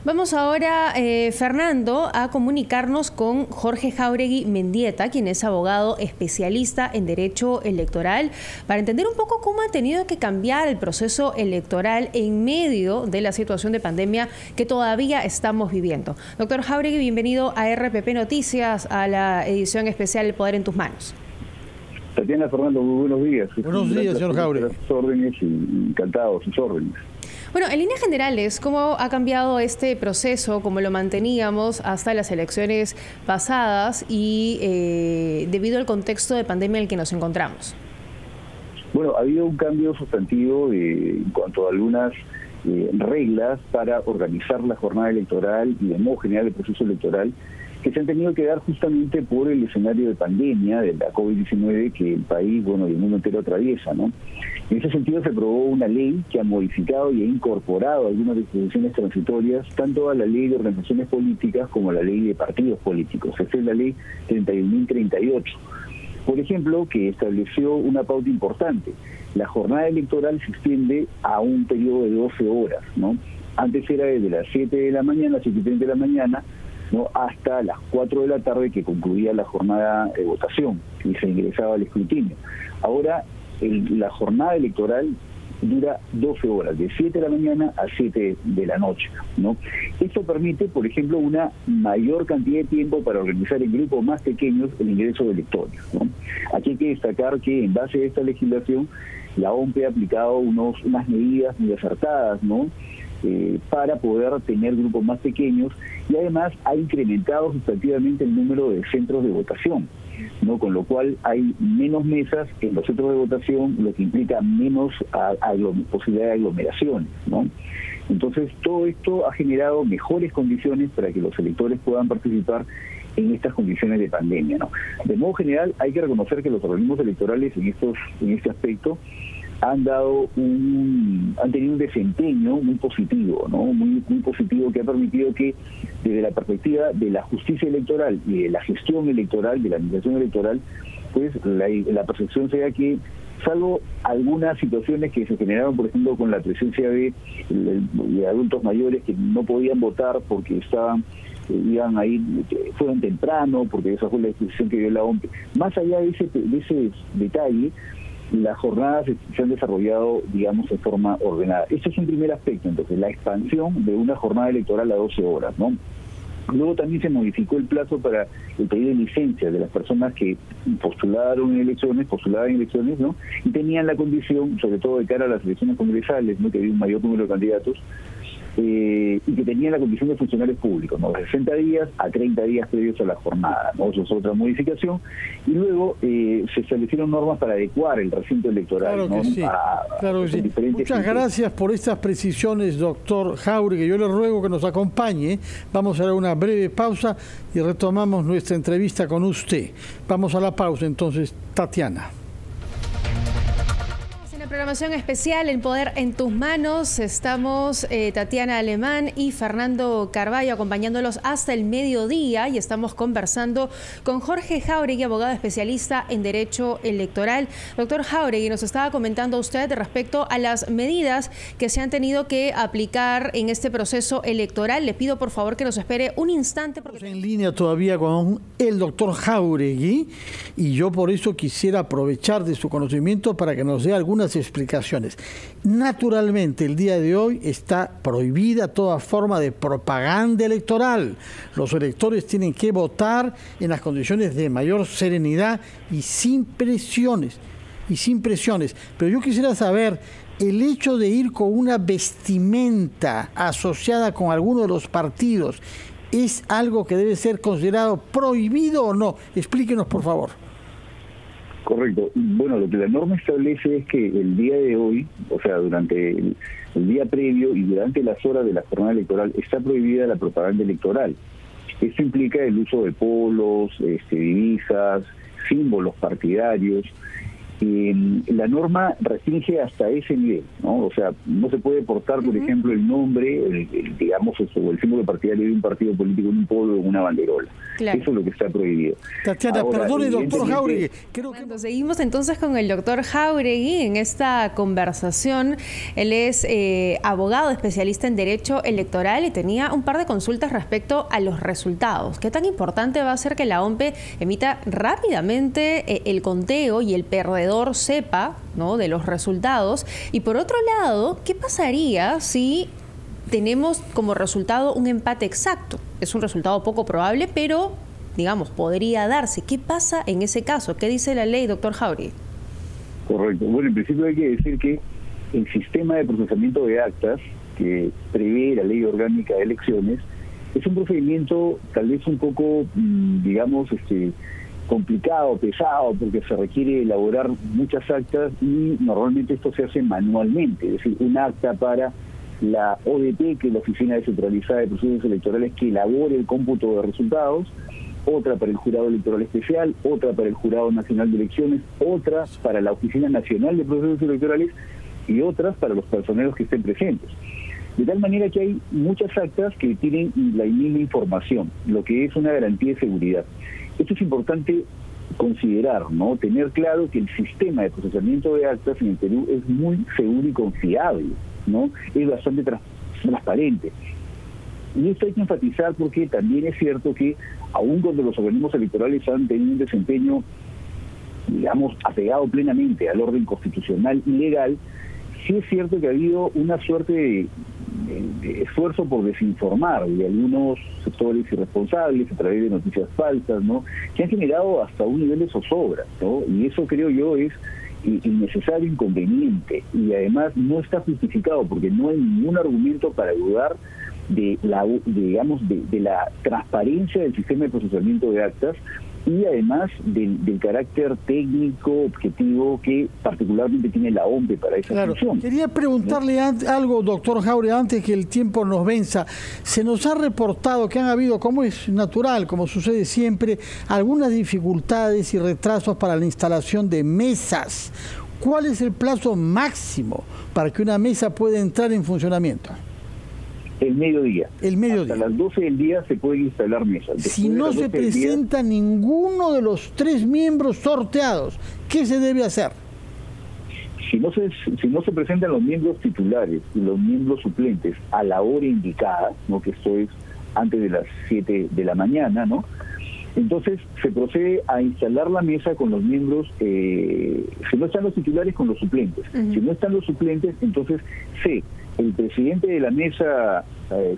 Vamos ahora, Fernando, a comunicarnos con Jorge Jáuregui Mendieta, quien es abogado especialista en Derecho Electoral, para entender un poco cómo ha tenido que cambiar el proceso electoral en medio de la situación de pandemia que todavía estamos viviendo. Doctor Jáuregui, bienvenido a RPP Noticias, a la edición especial El Poder en tus Manos. Tatiana, Fernando, muy buenos días. Buenos días, señor Jáuregui. Sus órdenes y encantado, sus órdenes. Bueno, en líneas generales, ¿cómo ha cambiado este proceso, como lo manteníamos hasta las elecciones pasadas y debido al contexto de pandemia en el que nos encontramos? Bueno, ha habido un cambio sustantivo en cuanto a algunas reglas para organizar la jornada electoral y de modo general el proceso electoral, que se han tenido que dar justamente por el escenario de pandemia, de la COVID-19 que el país, y el mundo entero atraviesa, ¿no? En ese sentido se aprobó una ley que ha modificado y ha incorporado algunas disposiciones transitorias, tanto a la ley de organizaciones políticas como a la ley de partidos políticos. Esta es la ley 31.038. Por ejemplo, que estableció una pauta importante. La jornada electoral se extiende a un periodo de 12 horas, ¿no? Antes era desde las 7 de la mañana, 7:30 de la mañana, ¿no?, hasta las 4 de la tarde, que concluía la jornada de votación y se ingresaba al escrutinio. Ahora la jornada electoral dura 12 horas, de 7 de la mañana a 7 de la noche, ¿no? Esto permite, por ejemplo, una mayor cantidad de tiempo para organizar en grupos más pequeños el ingreso de electores, ¿no? Aquí hay que destacar que en base a esta legislación la OMP ha aplicado unas medidas muy acertadas, ¿no?, para poder tener grupos más pequeños, y además ha incrementado sustantivamente el número de centros de votación, ¿no?, con lo cual hay menos mesas en los centros de votación, lo que implica menos posibilidad de aglomeraciones, ¿no? Entonces todo esto ha generado mejores condiciones para que los electores puedan participar en estas condiciones de pandemia, ¿no? De modo general hay que reconocer que los organismos electorales en este aspecto han tenido un desempeño muy positivo, ¿no? Muy positivo, que ha permitido que desde la perspectiva de la justicia electoral y de la gestión electoral, de la administración electoral, pues la percepción sea que, salvo algunas situaciones que se generaron, por ejemplo, con la presencia de adultos mayores que no podían votar porque iban a ir, fueron temprano, porque esa fue la disposición que dio la OMP. Más allá de ese detalle, las jornadas se han desarrollado, digamos, de forma ordenada. Este es un primer aspecto, entonces, la expansión de una jornada electoral a 12 horas, ¿no? Luego también se modificó el plazo para el pedido de licencia de las personas que postulaban en elecciones, ¿no?, y tenían la condición, sobre todo de cara a las elecciones congresales, ¿no?, que había un mayor número de candidatos, y que tenían la condición de funcionarios públicos, ¿no?, de 60 días a 30 días previos a la jornada, ¿no? Eso es otra modificación. Y luego se establecieron normas para adecuar el recinto electoral. Claro, ¿no?, que sí. Claro que sí. Muchas gracias por estas precisiones, doctor Jáuregui. Yo le ruego que nos acompañe. Vamos a dar una breve pausa y retomamos nuestra entrevista con usted. Vamos a la pausa entonces, Tatiana. Programación especial, El Poder en tus Manos. Estamos Tatiana Alemán y Fernando Carballo acompañándolos hasta el mediodía, y estamos conversando con Jorge Jáuregui, abogado especialista en Derecho Electoral. Doctor Jáuregui, nos estaba comentando usted respecto a las medidas que se han tenido que aplicar en este proceso electoral. Le pido por favor que nos espere un instante. Estamos en línea todavía con el doctor Jáuregui, y yo por eso quisiera aprovechar de su conocimiento para que nos dé algunas explicaciones. Naturalmente, el día de hoy está prohibida toda forma de propaganda electoral. Los electores tienen que votar en las condiciones de mayor serenidad y sin presiones. Pero yo quisiera saber, el hecho de ir con una vestimenta asociada con alguno de los partidos, ¿es algo que debe ser considerado prohibido o no? Explíquenos, por favor. Correcto. Bueno, lo que la norma establece es que el día de hoy, o sea, durante el día previo y durante las horas de la jornada electoral, está prohibida la propaganda electoral. Esto implica el uso de polos, divisas, símbolos partidarios, la norma restringe hasta ese nivel, ¿no? O sea, no se puede portar, por ejemplo, el nombre, digamos, o el símbolo partidario de un partido político en un polo o en una banderola. Claro. Eso es lo que está prohibido. Tatiana, perdone, doctor Jáuregui. Seguimos entonces con el doctor Jáuregui en esta conversación. Él es abogado especialista en Derecho Electoral y tenía un par de consultas respecto a los resultados. ¿Qué tan importante va a ser que la OMPE emita rápidamente el conteo y el perdedor sepa, ¿no?, de los resultados? Y por otro lado, ¿qué pasaría si tenemos como resultado un empate exacto? Es un resultado poco probable, pero, digamos, podría darse. ¿Qué pasa en ese caso? ¿Qué dice la ley, doctor Jáuregui? Correcto. Bueno, en principio hay que decir que el sistema de procesamiento de actas que prevé la Ley Orgánica de Elecciones es un procedimiento tal vez un poco, digamos, complicado, pesado, porque se requiere elaborar muchas actas y normalmente esto se hace manualmente, es decir, un acta para la ODP, que es la Oficina Descentralizada de Procesos Electorales, que elabore el cómputo de resultados, otra para el Jurado Electoral Especial, otra para el Jurado Nacional de Elecciones, otras para la Oficina Nacional de Procesos Electorales y otras para los personeros que estén presentes. De tal manera que hay muchas actas que tienen la misma información, lo que es una garantía de seguridad. Esto es importante considerar, ¿no? Tener claro que el sistema de procesamiento de actas en el Perú es muy seguro y confiable, ¿no? Es bastante transparente. Y esto hay que enfatizar porque también es cierto que, aun cuando los organismos electorales han tenido un desempeño, digamos, apegado plenamente al orden constitucional y legal, sí es cierto que ha habido una suerte de esfuerzo por desinformar de algunos sectores irresponsables a través de noticias falsas, ¿no?, que han generado hasta un nivel de zozobra, ¿no? Y eso, creo yo, es innecesario, inconveniente, y además no está justificado porque no hay ningún argumento para dudar de la transparencia del sistema de procesamiento de actas y además del carácter técnico, objetivo que particularmente tiene la OMPE para esa función. Quería preguntarle algo, doctor Jáuregui, antes que el tiempo nos venza. Se nos ha reportado que han habido, como es natural, como sucede siempre, algunas dificultades y retrasos para la instalación de mesas. ¿Cuál es el plazo máximo para que una mesa pueda entrar en funcionamiento? El mediodía. El mediodía. Hasta las 12 del día se pueden instalar mesas. Después, si no se presenta ninguno de los 3 miembros sorteados, ¿qué se debe hacer? Si no se presentan los miembros titulares y los miembros suplentes a la hora indicada, ¿no?, que esto es antes de las 7 de la mañana, ¿no?, entonces se procede a instalar la mesa con los miembros, si no están los titulares, con los suplentes. Si no están los suplentes, entonces el presidente de la mesa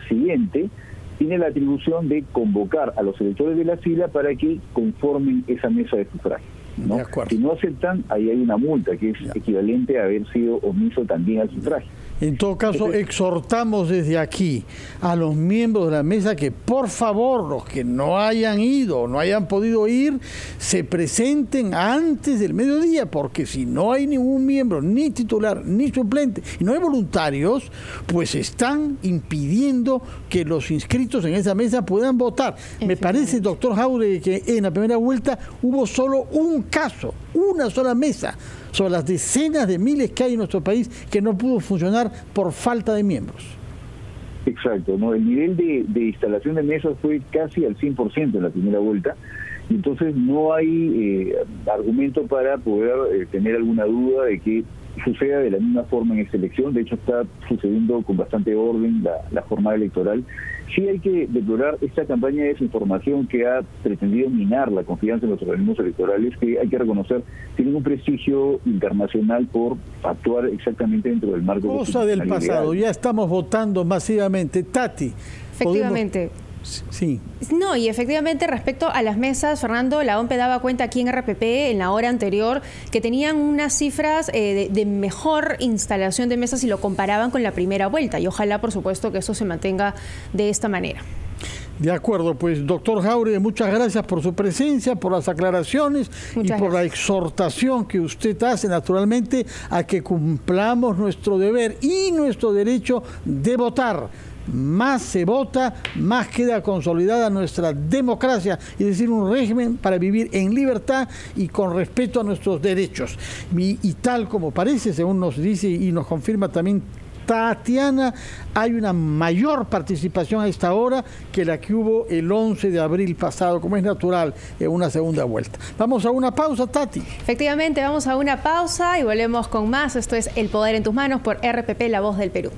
siguiente tiene la atribución de convocar a los electores de la fila para que conformen esa mesa de sufragio, ¿no? Si no aceptan, ahí hay una multa que es equivalente a haber sido omiso también al sufragio. En todo caso, exhortamos desde aquí a los miembros de la mesa que, por favor, los que no hayan ido, no hayan podido ir, se presenten antes del mediodía, porque si no hay ningún miembro, ni titular, ni suplente, y no hay voluntarios, pues están impidiendo que los inscritos en esa mesa puedan votar. Me parece, doctor Jáuregui, que en la primera vuelta hubo solo un caso, una sola mesa, sobre las decenas de miles que hay en nuestro país que no pudo funcionar por falta de miembros. Exacto, ¿no? El nivel de instalación de mesas fue casi al 100% en la primera vuelta, y entonces no hay argumento para poder tener alguna duda de que suceda de la misma forma en esta elección. De hecho, está sucediendo con bastante orden la jornada electoral. Sí hay que deplorar esta campaña de desinformación que ha pretendido minar la confianza en los organismos electorales, que hay que reconocer tienen un prestigio internacional por actuar exactamente dentro del marco. Cosa del pasado, ya estamos votando masivamente. Tati. Efectivamente. Sí. No, y efectivamente respecto a las mesas, Fernando, la OMPE daba cuenta aquí en RPP en la hora anterior que tenían unas cifras de mejor instalación de mesas si lo comparaban con la primera vuelta, y ojalá, por supuesto, que eso se mantenga de esta manera. De acuerdo, pues doctor Jáuregui, muchas gracias por su presencia, por las aclaraciones y por la exhortación que usted hace, naturalmente, a que cumplamos nuestro deber y nuestro derecho de votar. más se vota, más queda consolidada nuestra democracia, es decir, un régimen para vivir en libertad y con respeto a nuestros derechos. Y tal como parece, según nos dice y nos confirma también Tatiana, hay una mayor participación a esta hora que la que hubo el 11 de abril pasado, como es natural, en una segunda vuelta. Vamos a una pausa, Tati. Efectivamente, vamos a una pausa y volvemos con más. Esto es El Poder en tus Manos por RPP, La Voz del Perú.